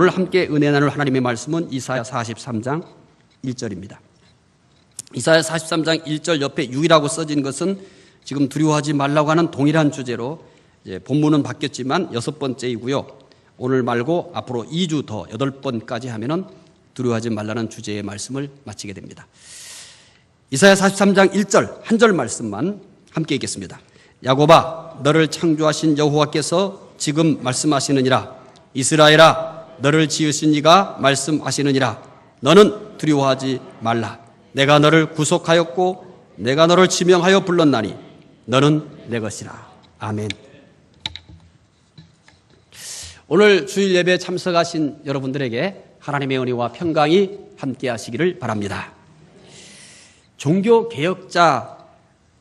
오늘 함께 은혜 나눌 하나님의 말씀은 이사야 43장 1절입니다. 이사야 43장 1절 옆에 6이라고 써진 것은 지금 두려워하지 말라고 하는 동일한 주제로 본문은 바뀌었지만 6번째이고요. 오늘 말고 앞으로 2주 더 8번까지 하면은 두려워하지 말라는 주제의 말씀을 마치게 됩니다. 이사야 43장 1절 한 절 말씀만 함께 읽겠습니다. 야곱아, 너를 창조하신 여호와께서 지금 말씀하시느니라. 이스라엘아, 너를 지으신 이가 말씀하시느니라. 너는 두려워하지 말라. 내가 너를 구속하였고 내가 너를 지명하여 불렀나니 너는 내 것이라. 아멘. 오늘 주일 예배에 참석하신 여러분들에게 하나님의 은혜와 평강이 함께 하시기를 바랍니다. 종교개혁자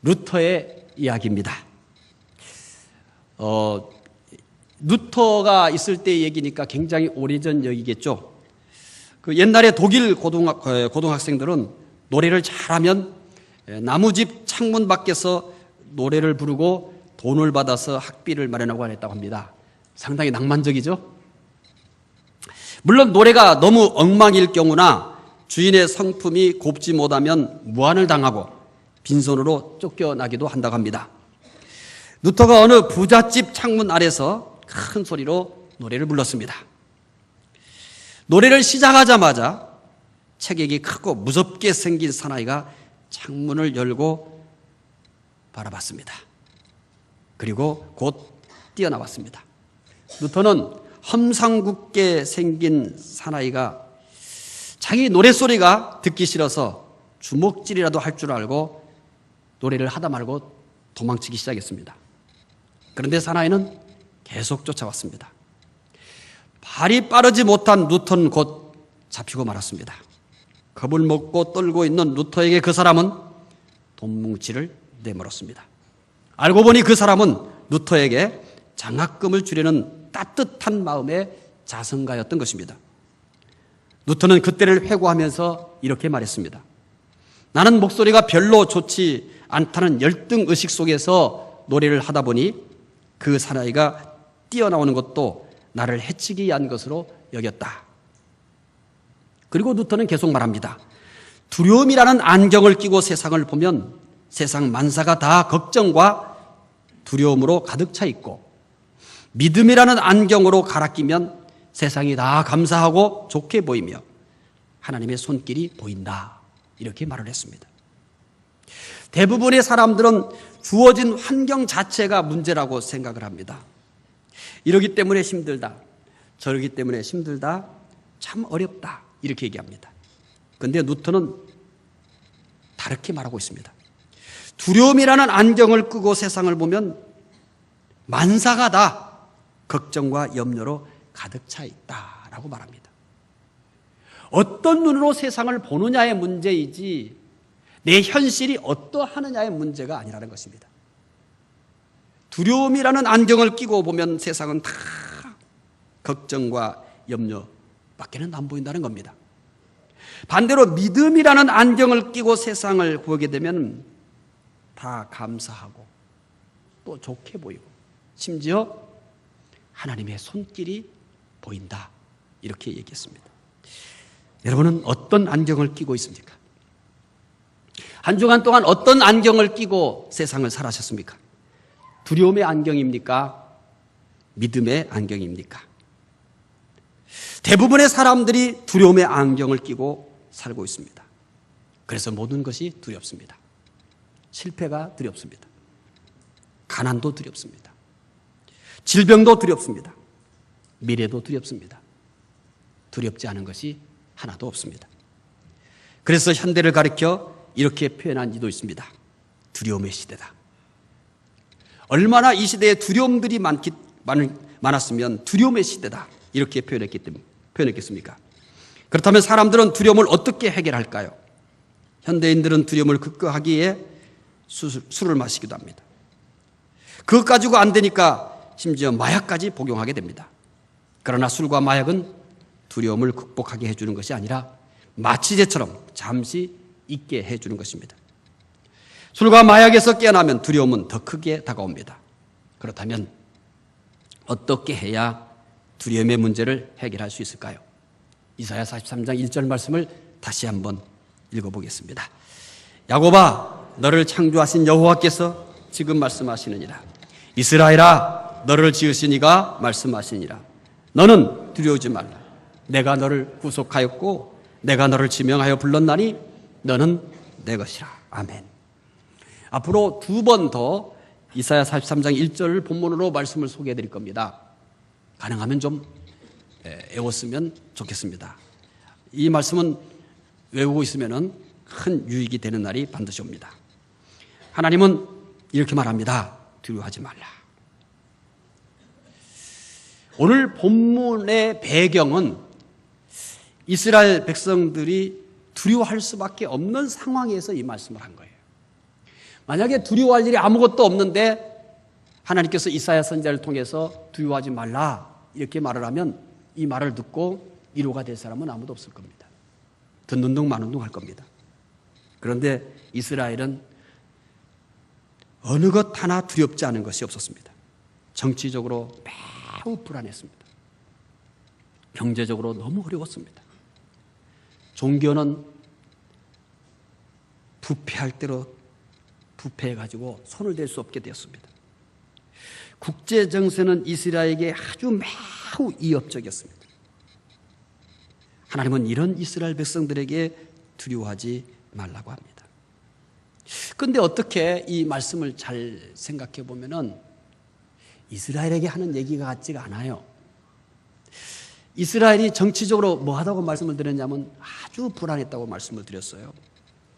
루터의 이야기입니다. 루터가 있을 때의 얘기니까 굉장히 오래전 얘기겠죠. 옛날에 독일 고등학생들은 노래를 잘하면 나무집 창문 밖에서 노래를 부르고 돈을 받아서 학비를 마련하고 했다고 합니다. 상당히 낭만적이죠. 물론 노래가 너무 엉망일 경우나 주인의 성품이 곱지 못하면 무한을 당하고 빈손으로 쫓겨나기도 한다고 합니다. 루터가 어느 부잣집 창문 아래서 큰 소리로 노래를 불렀습니다. 노래를 시작하자마자 체격이 크고 무섭게 생긴 사나이가 창문을 열고 바라봤습니다. 그리고 곧 뛰어나왔습니다. 루터는 험상궂게 생긴 사나이가 자기 노랫소리가 듣기 싫어서 주먹질이라도 할 줄 알고 노래를 하다 말고 도망치기 시작했습니다. 그런데 사나이는 계속 쫓아왔습니다. 발이 빠르지 못한 루터는 곧 잡히고 말았습니다. 겁을 먹고 떨고 있는 루터에게 그 사람은 돈뭉치를 내밀었습니다. 알고 보니 그 사람은 루터에게 장학금을 주려는 따뜻한 마음의 자선가였던 것입니다. 루터는 그때를 회고하면서 이렇게 말했습니다. 나는 목소리가 별로 좋지 않다는 열등의식 속에서 노래를 하다 보니 그 사나이가 뛰어나오는 것도 나를 해치기 위한 것으로 여겼다. 그리고 루터는 계속 말합니다. 두려움이라는 안경을 끼고 세상을 보면 세상 만사가 다 걱정과 두려움으로 가득 차 있고 믿음이라는 안경으로 갈아 끼면 세상이 다 감사하고 좋게 보이며 하나님의 손길이 보인다. 이렇게 말을 했습니다. 대부분의 사람들은 주어진 환경 자체가 문제라고 생각을 합니다. 이러기 때문에 힘들다, 저러기 때문에 힘들다, 참 어렵다 이렇게 얘기합니다. 그런데 루터는 다르게 말하고 있습니다. 두려움이라는 안경을 끄고 세상을 보면 만사가 다 걱정과 염려로 가득 차 있다라고 말합니다. 어떤 눈으로 세상을 보느냐의 문제이지 내 현실이 어떠하느냐의 문제가 아니라는 것입니다. 두려움이라는 안경을 끼고 보면 세상은 다 걱정과 염려밖에는 안 보인다는 겁니다. 반대로 믿음이라는 안경을 끼고 세상을 보게 되면 다 감사하고 또 좋게 보이고 심지어 하나님의 손길이 보인다. 이렇게 얘기했습니다. 여러분은 어떤 안경을 끼고 있습니까? 한 주간 동안 어떤 안경을 끼고 세상을 살아셨습니까? 두려움의 안경입니까? 믿음의 안경입니까? 대부분의 사람들이 두려움의 안경을 끼고 살고 있습니다. 그래서 모든 것이 두렵습니다. 실패가 두렵습니다. 가난도 두렵습니다. 질병도 두렵습니다. 미래도 두렵습니다. 두렵지 않은 것이 하나도 없습니다. 그래서 현대를 가리켜 이렇게 표현한 이도 있습니다. 두려움의 시대다. 얼마나 이 시대에 두려움들이 많았으면 두려움의 시대다 이렇게 표현했겠습니까? 그렇다면 사람들은 두려움을 어떻게 해결할까요? 현대인들은 두려움을 극복하기 위해 술을 마시기도 합니다. 그것 가지고 안 되니까 심지어 마약까지 복용하게 됩니다. 그러나 술과 마약은 두려움을 극복하게 해주는 것이 아니라 마취제처럼 잠시 잊게 해주는 것입니다. 술과 마약에서 깨어나면 두려움은 더 크게 다가옵니다. 그렇다면 어떻게 해야 두려움의 문제를 해결할 수 있을까요? 이사야 43장 1절 말씀을 다시 한번 읽어보겠습니다. 야곱아, 너를 창조하신 여호와께서 지금 말씀하시느니라. 이스라엘아, 너를 지으신 이가 말씀하시니라. 너는 두려우지 말라. 내가 너를 구속하였고 내가 너를 지명하여 불렀나니 너는 내 것이라. 아멘. 앞으로 두 번 더 이사야 43장 1절 본문으로 말씀을 소개해 드릴 겁니다. 가능하면 좀 외웠으면 좋겠습니다. 이 말씀은 외우고 있으면 큰 유익이 되는 날이 반드시 옵니다. 하나님은 이렇게 말합니다. 두려워하지 말라. 오늘 본문의 배경은 이스라엘 백성들이 두려워할 수밖에 없는 상황에서 이 말씀을 한 거예요. 만약에 두려워할 일이 아무것도 없는데 하나님께서 이사야 선지자를 통해서 두려워하지 말라 이렇게 말을 하면 이 말을 듣고 위로가 될 사람은 아무도 없을 겁니다. 듣는 둥 마는 둥 할 겁니다. 그런데 이스라엘은 어느 것 하나 두렵지 않은 것이 없었습니다. 정치적으로 매우 불안했습니다. 경제적으로 너무 어려웠습니다. 종교는 부패할 대로 부패해가지고 손을 댈 수 없게 되었습니다. 국제 정세는 이스라엘에게 아주 매우 위협적이었습니다. 하나님은 이런 이스라엘 백성들에게 두려워하지 말라고 합니다. 그런데 어떻게 이 말씀을 잘 생각해 보면은 이스라엘에게 하는 얘기가 같지가 않아요. 이스라엘이 정치적으로 뭐 하다고 말씀을 드렸냐면 아주 불안했다고 말씀을 드렸어요.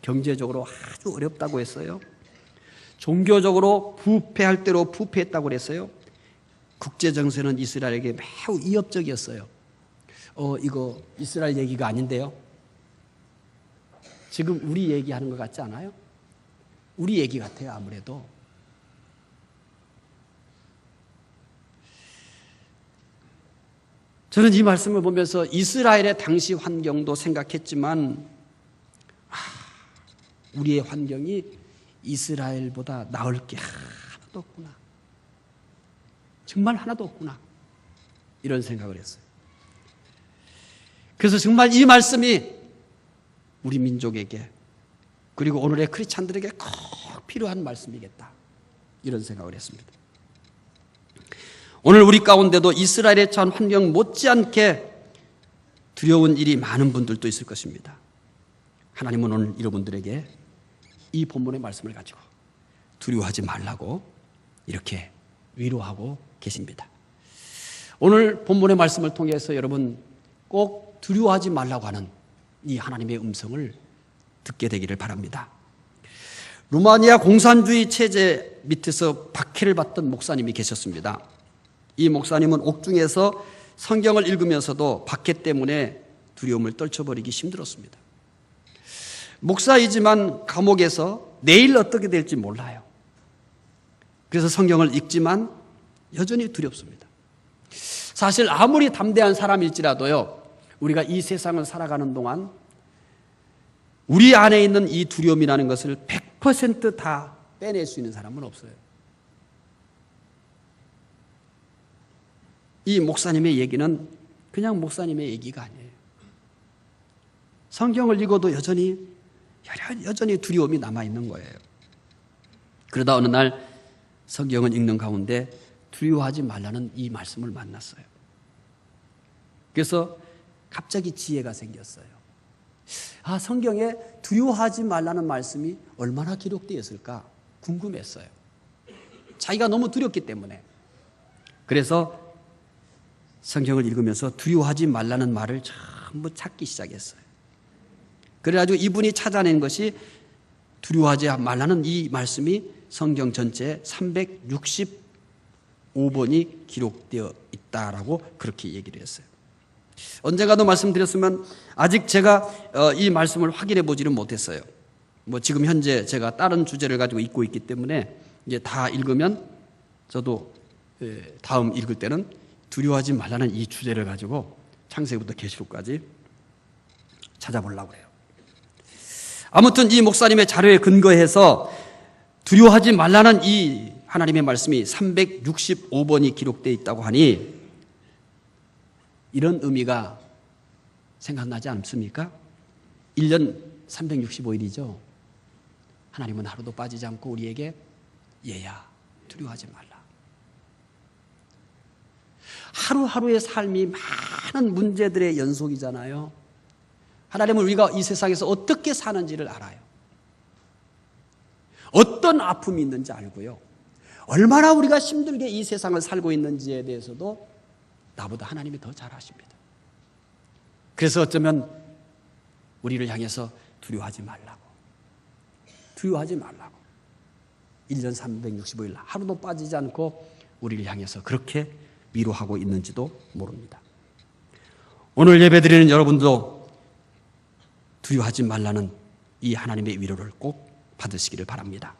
경제적으로 아주 어렵다고 했어요. 종교적으로 부패할 대로 부패했다고 그랬어요. 국제 정세는 이스라엘에게 매우 위협적이었어요. 이거 이스라엘 얘기가 아닌데요. 지금 우리 얘기하는 것 같지 않아요? 우리 얘기 같아요, 아무래도. 저는 이 말씀을 보면서 이스라엘의 당시 환경도 생각했지만 우리의 환경이 이스라엘보다 나을 게 하나도 없구나. 정말 하나도 없구나. 이런 생각을 했어요. 그래서 정말 이 말씀이 우리 민족에게 그리고 오늘의 크리스찬들에게 꼭 필요한 말씀이겠다. 이런 생각을 했습니다. 오늘 우리 가운데도 이스라엘에 처한 환경 못지않게 두려운 일이 많은 분들도 있을 것입니다. 하나님은 오늘 여러분들에게 이 본문의 말씀을 가지고 두려워하지 말라고 이렇게 위로하고 계십니다. 오늘 본문의 말씀을 통해서 여러분 꼭 두려워하지 말라고 하는 이 하나님의 음성을 듣게 되기를 바랍니다. 루마니아 공산주의 체제 밑에서 박해를 받던 목사님이 계셨습니다. 이 목사님은 옥중에서 성경을 읽으면서도 박해 때문에 두려움을 떨쳐버리기 힘들었습니다. 목사이지만 감옥에서 내일 어떻게 될지 몰라요. 그래서 성경을 읽지만 여전히 두렵습니다. 사실 아무리 담대한 사람일지라도요, 우리가 이 세상을 살아가는 동안 우리 안에 있는 이 두려움이라는 것을 100% 다 빼낼 수 있는 사람은 없어요. 이 목사님의 얘기는 그냥 목사님의 얘기가 아니에요. 성경을 읽어도 여전히 두려움이 남아있는 거예요. 그러다 어느 날 성경을 읽는 가운데 두려워하지 말라는 이 말씀을 만났어요. 그래서 갑자기 지혜가 생겼어요. 성경에 두려워하지 말라는 말씀이 얼마나 기록되었을까 궁금했어요. 자기가 너무 두렵기 때문에. 그래서 성경을 읽으면서 두려워하지 말라는 말을 전부 찾기 시작했어요. 그래가지고 이분이 찾아낸 것이 두려워하지 말라는 이 말씀이 성경 전체에 365번이 기록되어 있다라고 그렇게 얘기를 했어요. 언젠가도 말씀드렸으면 아직 제가 이 말씀을 확인해 보지는 못했어요. 지금 현재 제가 다른 주제를 가지고 읽고 있기 때문에 이제 다 읽으면 저도 다음 읽을 때는 두려워하지 말라는 이 주제를 가지고 창세기부터 계시록까지 찾아보려고 해요. 아무튼 이 목사님의 자료에 근거해서 두려워하지 말라는 이 하나님의 말씀이 365번이 기록되어 있다고 하니 이런 의미가 생각나지 않습니까? 1년 365일이죠. 하나님은 하루도 빠지지 않고 우리에게 얘야 두려워하지 말라. 하루하루의 삶이 많은 문제들의 연속이잖아요. 하나님은 우리가 이 세상에서 어떻게 사는지를 알아요. 어떤 아픔이 있는지 알고요. 얼마나 우리가 힘들게 이 세상을 살고 있는지에 대해서도 나보다 하나님이 더 잘 아십니다. 그래서 어쩌면 우리를 향해서 두려워하지 말라고. 두려워하지 말라고. 1년 365일 하루도 빠지지 않고 우리를 향해서 그렇게 위로하고 있는지도 모릅니다. 오늘 예배드리는 여러분도 두려워하지 말라는 이 하나님의 위로를 꼭 받으시기를 바랍니다.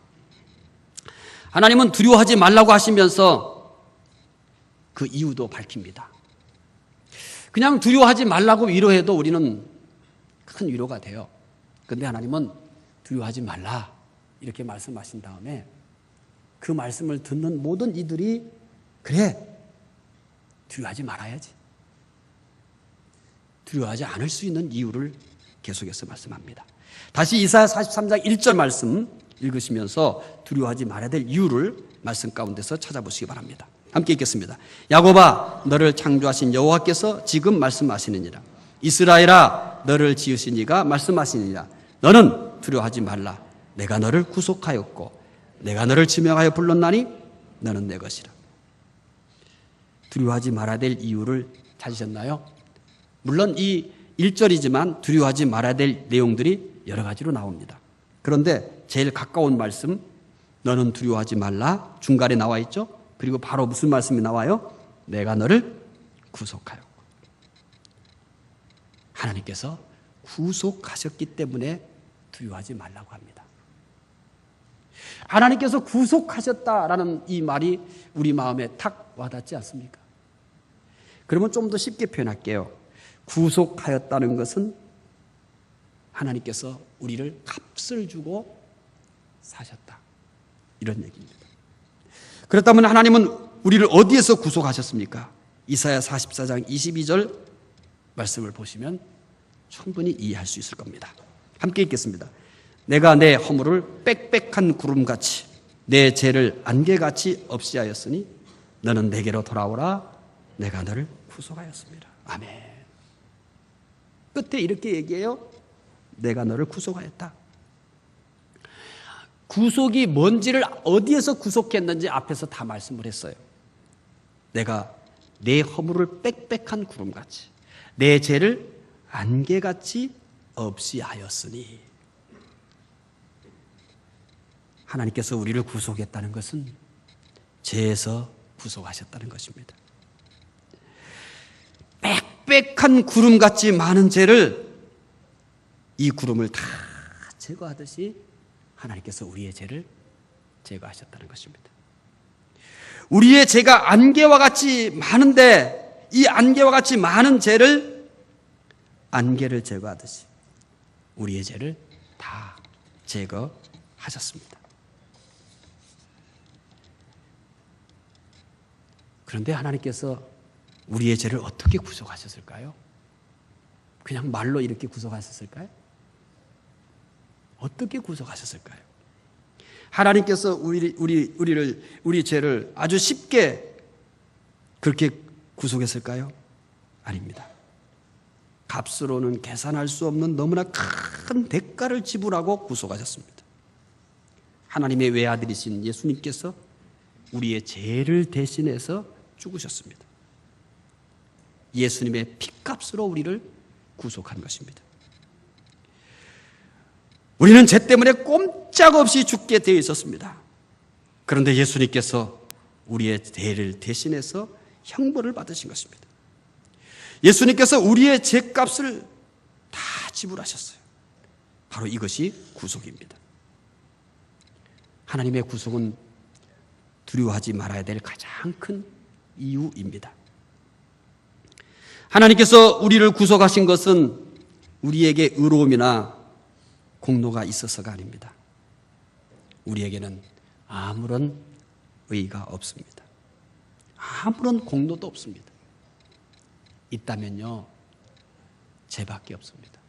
하나님은 두려워하지 말라고 하시면서 그 이유도 밝힙니다. 그냥 두려워하지 말라고 위로해도 우리는 큰 위로가 돼요. 그런데 하나님은 두려워하지 말라 이렇게 말씀하신 다음에 그 말씀을 듣는 모든 이들이 그래 두려워하지 말아야지. 두려워하지 않을 수 있는 이유를 계속해서 말씀합니다. 다시 이사야 43장 1절 말씀 읽으시면서 두려워하지 말아야 될 이유를 말씀 가운데서 찾아보시기 바랍니다. 함께 읽겠습니다. 야곱아 너를 창조하신 여호와께서 지금 말씀하시느니라. 이스라엘아 너를 지으신 이가 말씀하시느니라. 너는 두려워하지 말라. 내가 너를 구속하였고 내가 너를 지명하여 불렀나니 너는 내 것이라. 두려워하지 말아야 될 이유를 찾으셨나요? 물론 이 1절이지만 두려워하지 말아야 될 내용들이 여러 가지로 나옵니다. 그런데 제일 가까운 말씀 너는 두려워하지 말라 중간에 나와 있죠. 그리고 바로 무슨 말씀이 나와요? 내가 너를 구속하였고. 하나님께서 구속하셨기 때문에 두려워하지 말라고 합니다. 하나님께서 구속하셨다라는 이 말이 우리 마음에 탁 와닿지 않습니까? 그러면 좀 더 쉽게 표현할게요. 구속하였다는 것은 하나님께서 우리를 값을 주고 사셨다. 이런 얘기입니다. 그렇다면 하나님은 우리를 어디에서 구속하셨습니까? 이사야 44장 22절 말씀을 보시면 충분히 이해할 수 있을 겁니다. 함께 읽겠습니다. 내가 내 허물을 빽빽한 구름같이 내 죄를 안개같이 없이 하였으니 너는 내게로 돌아오라. 내가 너를 구속하였습니다. 아멘. 끝에 이렇게 얘기해요. 내가 너를 구속하였다. 구속이 뭔지를 어디에서 구속했는지 앞에서 다 말씀을 했어요. 내가 내 허물을 빽빽한 구름같이 내 죄를 안개같이 없이 하였으니. 하나님께서 우리를 구속했다는 것은 죄에서 구속하셨다는 것입니다. 빽빽한 구름같이 많은 죄를 이 구름을 다 제거하듯이 하나님께서 우리의 죄를 제거하셨다는 것입니다. 우리의 죄가 안개와 같이 많은데 이 안개와 같이 많은 죄를 안개를 제거하듯이 우리의 죄를 다 제거하셨습니다. 그런데 하나님께서 우리의 죄를 어떻게 구속하셨을까요? 그냥 말로 이렇게 구속하셨을까요? 어떻게 구속하셨을까요? 하나님께서 우리 죄를 아주 쉽게 그렇게 구속했을까요? 아닙니다. 값으로는 계산할 수 없는 너무나 큰 대가를 지불하고 구속하셨습니다. 하나님의 외아들이신 예수님께서 우리의 죄를 대신해서 죽으셨습니다. 예수님의 피값으로 우리를 구속한 것입니다. 우리는 죄 때문에 꼼짝없이 죽게 되어 있었습니다. 그런데 예수님께서 우리의 죄를 대신해서 형벌을 받으신 것입니다. 예수님께서 우리의 죄값을 다 지불하셨어요. 바로 이것이 구속입니다. 하나님의 구속은 두려워하지 말아야 될 가장 큰 이유입니다. 하나님께서 우리를 구속하신 것은 우리에게 의로움이나 공로가 있어서가 아닙니다. 우리에게는 아무런 의의가 없습니다. 아무런 공로도 없습니다. 있다면요, 죄밖에 없습니다.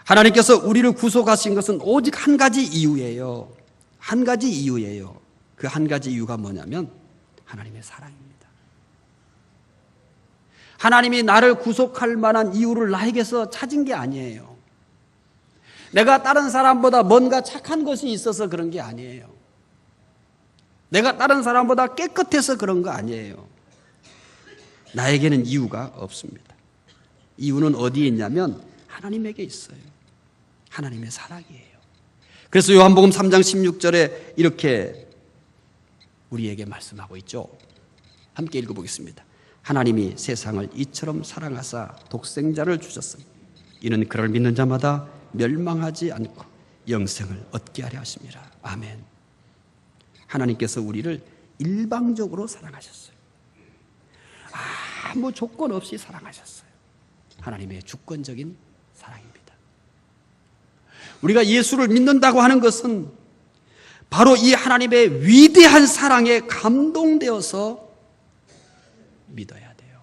하나님께서 우리를 구속하신 것은 오직 한 가지 이유예요. 한 가지 이유예요. 그 한 가지 이유가 뭐냐면 하나님의 사랑입니다. 하나님이 나를 구속할 만한 이유를 나에게서 찾은 게 아니에요. 내가 다른 사람보다 뭔가 착한 것이 있어서 그런 게 아니에요. 내가 다른 사람보다 깨끗해서 그런 거 아니에요. 나에게는 이유가 없습니다. 이유는 어디에 있냐면 하나님에게 있어요. 하나님의 사랑이에요. 그래서 요한복음 3장 16절에 이렇게 우리에게 말씀하고 있죠. 함께 읽어보겠습니다. 하나님이 세상을 이처럼 사랑하사 독생자를 주셨으니 이는 그를 믿는 자마다 멸망하지 않고 영생을 얻게 하려 하심이라. 아멘. 하나님께서 우리를 일방적으로 사랑하셨어요. 아무 조건 없이 사랑하셨어요. 하나님의 주권적인 사랑입니다. 우리가 예수를 믿는다고 하는 것은 바로 이 하나님의 위대한 사랑에 감동되어서 믿어야 돼요.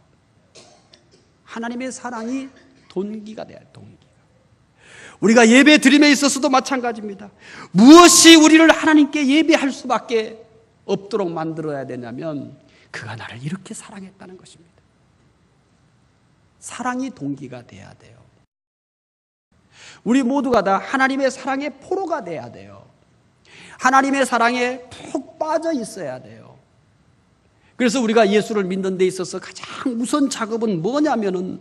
하나님의 사랑이 동기가 돼야 돼요. 동기가. 우리가 예배 드림에 있어서도 마찬가지입니다. 무엇이 우리를 하나님께 예배할 수밖에 없도록 만들어야 되냐면 그가 나를 이렇게 사랑했다는 것입니다. 사랑이 동기가 돼야 돼요. 우리 모두가 다 하나님의 사랑의 포로가 돼야 돼요. 하나님의 사랑에 푹 빠져 있어야 돼요. 그래서 우리가 예수를 믿는 데 있어서 가장 우선 작업은 뭐냐면은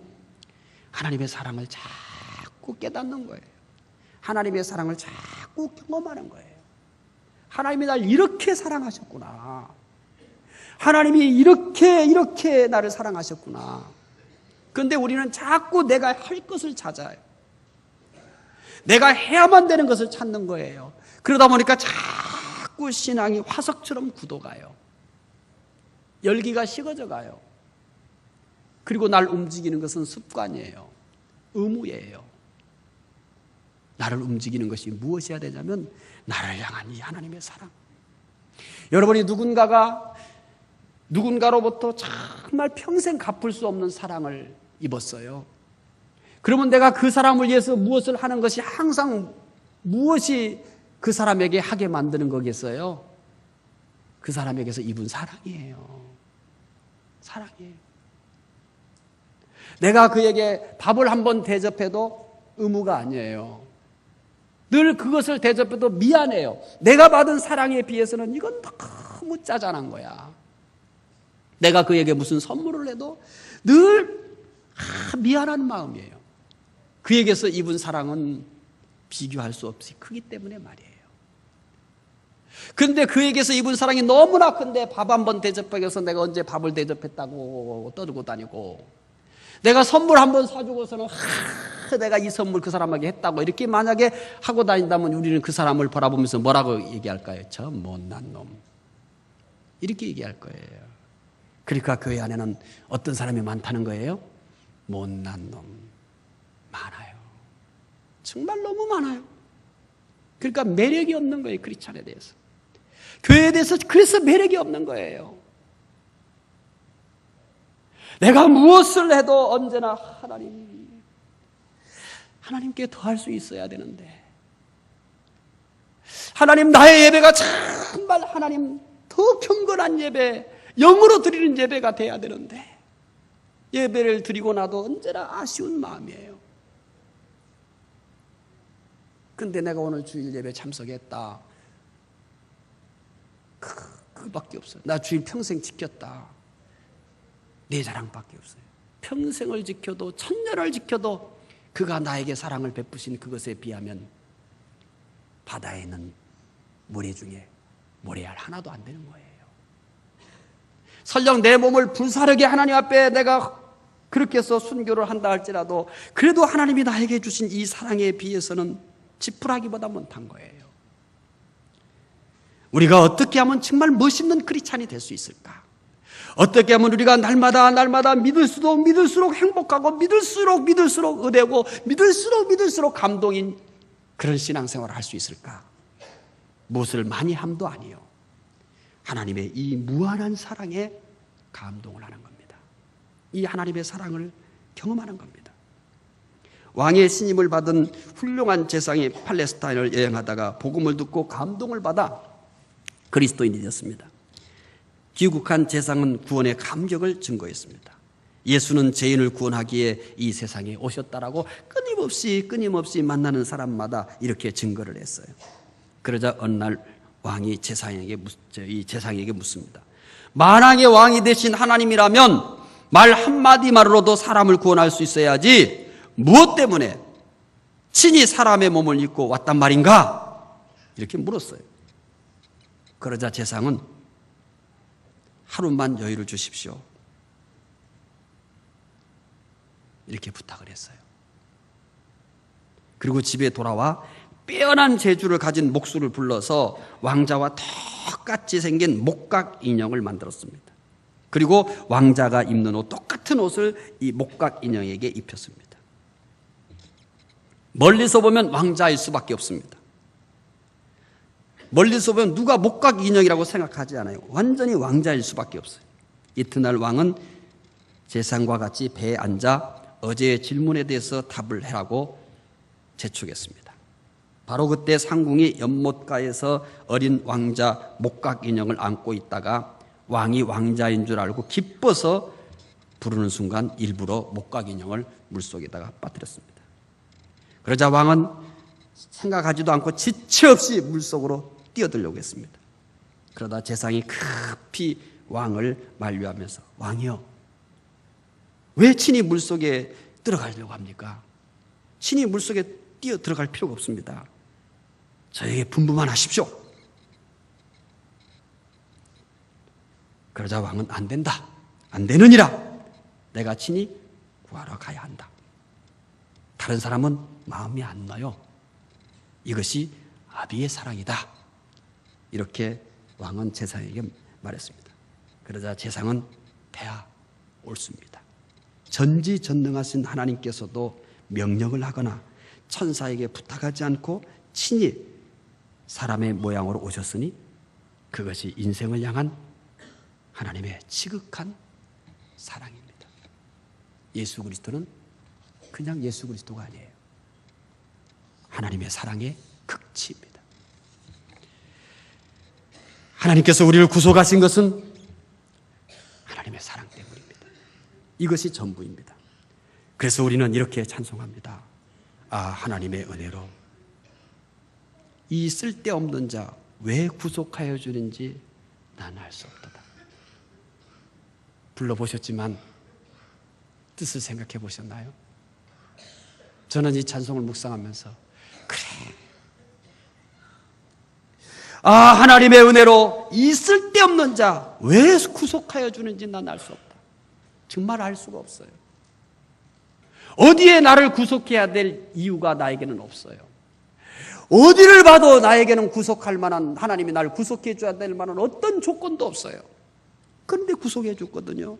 하나님의 사랑을 자꾸 깨닫는 거예요. 하나님의 사랑을 자꾸 경험하는 거예요. 하나님이 날 이렇게 사랑하셨구나. 하나님이 이렇게 나를 사랑하셨구나. 그런데 우리는 자꾸 내가 할 것을 찾아요. 내가 해야만 되는 것을 찾는 거예요. 그러다 보니까 자꾸 신앙이 화석처럼 굳어가요. 열기가 식어져 가요. 그리고 날 움직이는 것은 습관이에요. 의무예요. 나를 움직이는 것이 무엇이어야 되냐면 나를 향한 이 하나님의 사랑. 여러분이 누군가로부터 정말 평생 갚을 수 없는 사랑을 입었어요. 그러면 내가 그 사람을 위해서 무엇을 하는 것이 항상 무엇이 그 사람에게 하게 만드는 거겠어요? 그 사람에게서 입은 사랑이에요. 사랑이에요. 내가 그에게 밥을 한번 대접해도 의무가 아니에요. 늘 그것을 대접해도 미안해요. 내가 받은 사랑에 비해서는 이건 너무 짜잔한 거야. 내가 그에게 무슨 선물을 해도 늘 미안한 마음이에요. 그에게서 입은 사랑은 비교할 수 없이 크기 때문에 말이에요. 그런데 그에게서 입은 사랑이 너무나 큰데 밥 한번 대접하기 위해서 내가 언제 밥을 대접했다고 떠들고 다니고, 내가 선물 한번 사주고서는 내가 이 선물 그 사람에게 했다고 이렇게 만약에 하고 다닌다면 우리는 그 사람을 바라보면서 뭐라고 얘기할까요? 저 못난 놈, 이렇게 얘기할 거예요. 그러니까 교회 안에는 어떤 사람이 많다는 거예요? 못난 놈 많아요. 정말 너무 많아요. 그러니까 매력이 없는 거예요. 크리스찬에 대해서, 교회에 대해서. 그래서 매력이 없는 거예요. 내가 무엇을 해도 언제나 하나님께 더할 수 있어야 되는데, 하나님, 나의 예배가 정말 하나님 더 경건한 예배, 영으로 드리는 예배가 돼야 되는데 예배를 드리고 나도 언제나 아쉬운 마음이에요. 근데 내가 오늘 주일 예배 참석했다, 그밖에 없어요. 나 주일 평생 지켰다, 내 자랑밖에 없어요. 평생을 지켜도 천년을 지켜도 그가 나에게 사랑을 베푸신 그것에 비하면 바다에 있는 모래 중에 모래알 하나도 안 되는 거예요. 설령 내 몸을 불사르게 하나님 앞에 내가 그렇게 해서 순교를 한다 할지라도 그래도 하나님이 나에게 주신 이 사랑에 비해서는 지푸라기보다 못한 거예요. 우리가 어떻게 하면 정말 멋있는 크리스찬이 될 수 있을까? 어떻게 하면 우리가 날마다 믿을수록 행복하고 믿을수록 의되고 믿을수록 감동인 그런 신앙생활을 할 수 있을까? 무엇을 많이 함도 아니요, 하나님의 이 무한한 사랑에 감동을 하는 겁니다. 이 하나님의 사랑을 경험하는 겁니다. 왕의 신임을 받은 훌륭한 제사장이 팔레스타인을 여행하다가 복음을 듣고 감동을 받아 그리스도인이 되었습니다. 귀국한 제사장은 구원의 감격을 증거했습니다. 예수는 죄인을 구원하기에 이 세상에 오셨다라고 끊임없이 만나는 사람마다 이렇게 증거를 했어요. 그러자 어느 날 왕이 이 제사장에게 묻습니다. 만왕의 왕이 되신 하나님이라면 말 한마디 말로도 사람을 구원할 수 있어야지 무엇 때문에 친히 사람의 몸을 입고 왔단 말인가? 이렇게 물었어요. 그러자 제사장은 하루만 여유를 주십시오, 이렇게 부탁을 했어요. 그리고 집에 돌아와 빼어난 재주를 가진 목수를 불러서 왕자와 똑같이 생긴 목각 인형을 만들었습니다. 그리고 왕자가 입는 옷, 똑같은 옷을 이 목각 인형에게 입혔습니다. 멀리서 보면 왕자일 수밖에 없습니다. 멀리서 보면 누가 목각 인형이라고 생각하지 않아요. 완전히 왕자일 수밖에 없어요. 이튿날 왕은 제사장과 같이 배에 앉아 어제의 질문에 대해서 답을 해라고 재촉했습니다. 바로 그때 상궁이 연못가에서 어린 왕자 목각 인형을 안고 있다가 왕이 왕자인 줄 알고 기뻐서 부르는 순간 일부러 목각 인형을 물속에다가 빠뜨렸습니다. 그러자 왕은 생각하지도 않고 지체 없이 물속으로 뛰어들려고 했습니다. 그러다 제사장이 급히 왕을 만류하면서, 왕이여, 왜 친히 물속에 들어가려고 합니까? 친히 물속에 뛰어 들어갈 필요가 없습니다. 저에게 분부만 하십시오. 그러자 왕은 안 된다, 안 되느니라, 내가 친히 구하러 가야 한다. 다른 사람은 마음이 안 나요. 이것이 아비의 사랑이다. 이렇게 왕은 제사장에게 말했습니다. 그러자 제사장은 배아 옳습니다. 전지전능하신 하나님께서도 명령을 하거나 천사에게 부탁하지 않고 친히 사람의 모양으로 오셨으니 그것이 인생을 향한 하나님의 지극한 사랑입니다. 예수 그리스도는 그냥 예수 그리스도가 아니에요. 하나님의 사랑의 극치입니다. 하나님께서 우리를 구속하신 것은 하나님의 사랑 때문입니다. 이것이 전부입니다. 그래서 우리는 이렇게 찬송합니다. 아, 하나님의 은혜로 이 쓸데없는 자 왜 구속하여 주는지 난 알 수 없도다. 불러보셨지만 뜻을 생각해 보셨나요? 저는 이 찬송을 묵상하면서 그래, 아, 하나님의 은혜로 이 쓸데없는 자 왜 구속하여 주는지 난 알 수 없다. 정말 알 수가 없어요. 어디에 나를 구속해야 될 이유가 나에게는 없어요. 어디를 봐도 나에게는 구속할 만한, 하나님이 나를 구속해 줘야 될 만한 어떤 조건도 없어요. 그런데 구속해 줬거든요.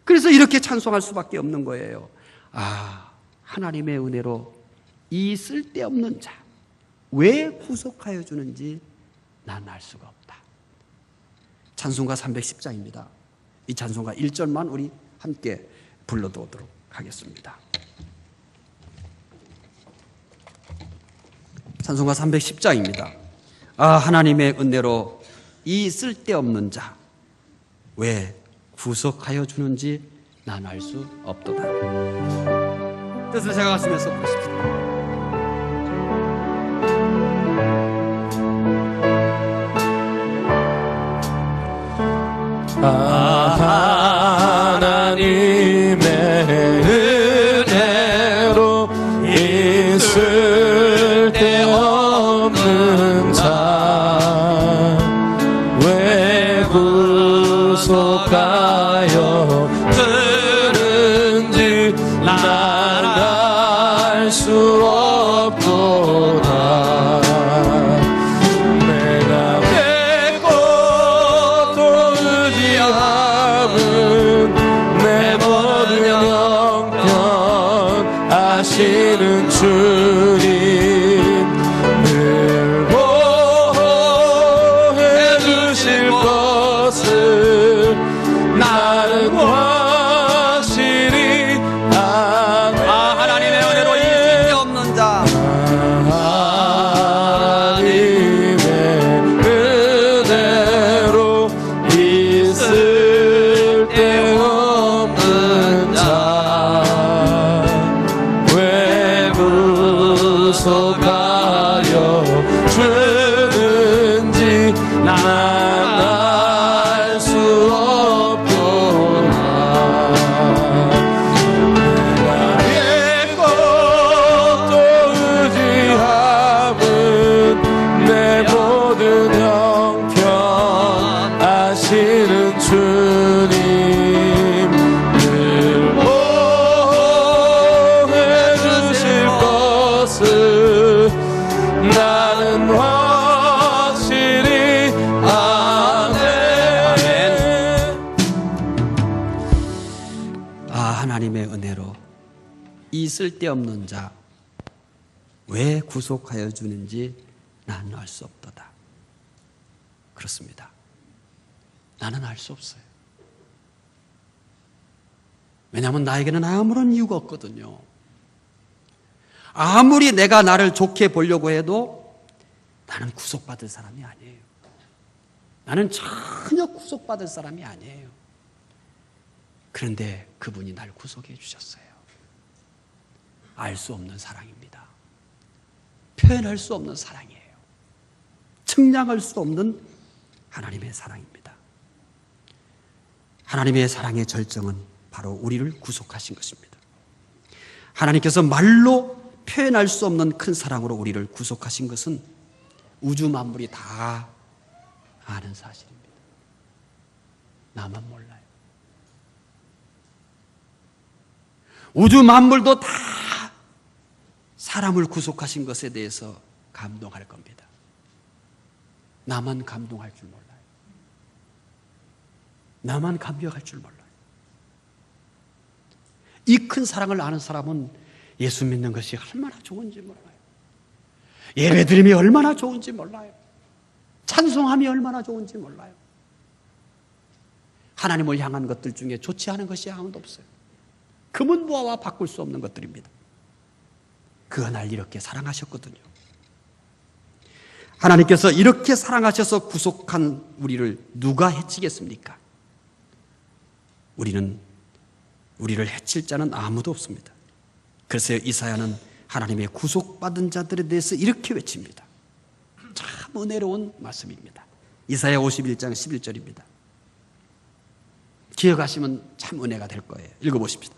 그래서 이렇게 찬송할 수밖에 없는 거예요. 아, 하나님의 은혜로 이 쓸데없는 자 왜 구속하여 주는지 난 알 수가 없다. 찬송가 310장입니다. 이 찬송가 1절만 우리 함께 불러보도록 하겠습니다. 찬송가 310장입니다. 아, 하나님의 은혜로 이 쓸데없는 자 왜 구속하여 주는지 난 알 수 없도다. 뜻을 생각하시면서 부르십시다. 아, 하나님의 은혜로 있을 데 없는 자 왜 구속하여 주는지 난 알 수 없도다. 내가 깨고 또 의지함은 내 모든 형편 아시는 주님 늘 보호해 주실 것을 나는 확신하노라. 구속하여 주는지 난 알 수 없구나. 내가 믿고 또 의지함은 내 모든 형편 아시는 주님 늘 보호해 주실 것을 나는 확실히 아네. 하나님의 은혜로 이 쓸데없는 자 왜 구속하여 주는지 나는 알 수 없도다. 그렇습니다. 나는 알 수 없어요. 왜냐하면 나에게는 아무런 이유가 없거든요. 아무리 내가 나를 좋게 보려고 해도 나는 구속받을 사람이 아니에요. 나는 전혀 구속받을 사람이 아니에요. 그런데 그분이 날 구속해 주셨어요. 알 수 없는 사랑입니다. 표현할 수 없는 사랑이에요. 측량할 수 없는 하나님의 사랑입니다. 하나님의 사랑의 절정은 바로 우리를 구속하신 것입니다. 하나님께서 말로 표현할 수 없는 큰 사랑으로 우리를 구속하신 것은 우주 만물이 다 아는 사실입니다. 나만 몰라요. 우주 만물도 다 사람을 구속하신 것에 대해서 감동할 겁니다. 나만 감동할 줄 몰라요. 나만 감격할 줄 몰라요. 이 큰 사랑을 아는 사람은 예수 믿는 것이 얼마나 좋은지 몰라요. 예배드림이 얼마나 좋은지 몰라요. 찬송함이 얼마나 좋은지 몰라요. 하나님을 향한 것들 중에 좋지 않은 것이 아무도 없어요. 금은 보화와 바꿀 수 없는 것들입니다. 그가 날 이렇게 사랑하셨거든요. 하나님께서 이렇게 사랑하셔서 구속한 우리를 누가 해치겠습니까? 우리를 해칠 자는 아무도 없습니다. 그래서 이사야는 하나님의 구속받은 자들에 대해서 이렇게 외칩니다. 참 은혜로운 말씀입니다. 이사야 51장 11절입니다. 기억하시면 참 은혜가 될 거예요. 읽어보십시다.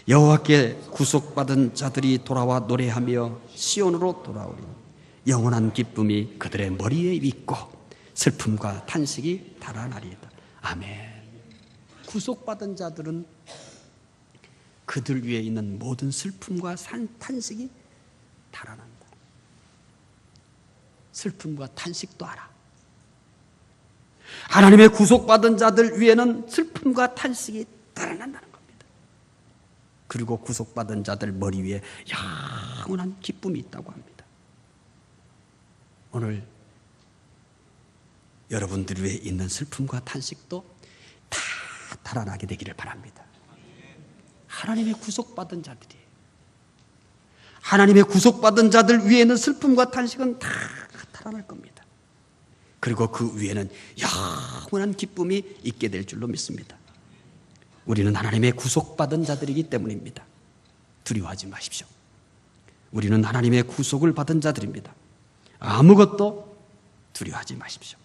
여호와께 구속받은 자들이 돌아와 노래하며 시온으로 돌아오리니 영원한 기쁨이 그들의 머리에 있고 슬픔과 탄식이 달아나리이다. 아멘. 구속받은 자들은 그들 위에 있는 모든 슬픔과 탄식이 달아난다. 슬픔과 탄식도 알아. 하나님의 구속받은 자들 위에는 슬픔과 탄식이 달아난다는 겁니다. 그리고 구속받은 자들 머리 위에 영원한 기쁨이 있다고 합니다. 오늘 여러분들 위에 있는 슬픔과 탄식도 다 달아나게 되기를 바랍니다. 하나님의 구속받은 자들이에요. 하나님의 구속받은 자들 위에는 슬픔과 탄식은 다 달아날 겁니다. 그리고 그 위에는 영원한 기쁨이 있게 될 줄로 믿습니다. 우리는 하나님의 구속받은 자들이기 때문입니다. 두려워하지 마십시오. 우리는 하나님의 구속을 받은 자들입니다. 아무것도 두려워하지 마십시오.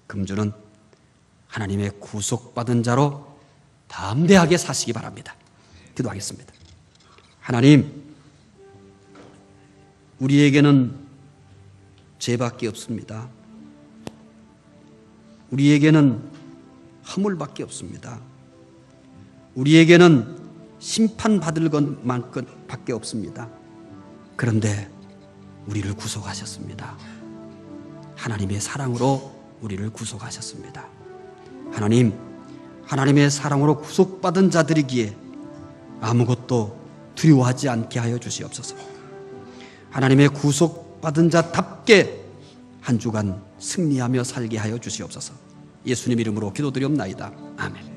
금주는 하나님의 구속받은 자로 담대하게 사시기 바랍니다. 기도하겠습니다. 하나님, 우리에게는 죄밖에 없습니다. 우리에게는 허물밖에 없습니다. 우리에게는 심판받을 것만큼밖에 없습니다. 그런데 우리를 구속하셨습니다. 하나님의 사랑으로 우리를 구속하셨습니다. 하나님, 하나님의 사랑으로 구속받은 자들이기에 아무것도 두려워하지 않게 하여 주시옵소서. 하나님의 구속받은 자답게 한 주간 승리하며 살게 하여 주시옵소서. 예수님 이름으로 기도드리옵나이다. 아멘.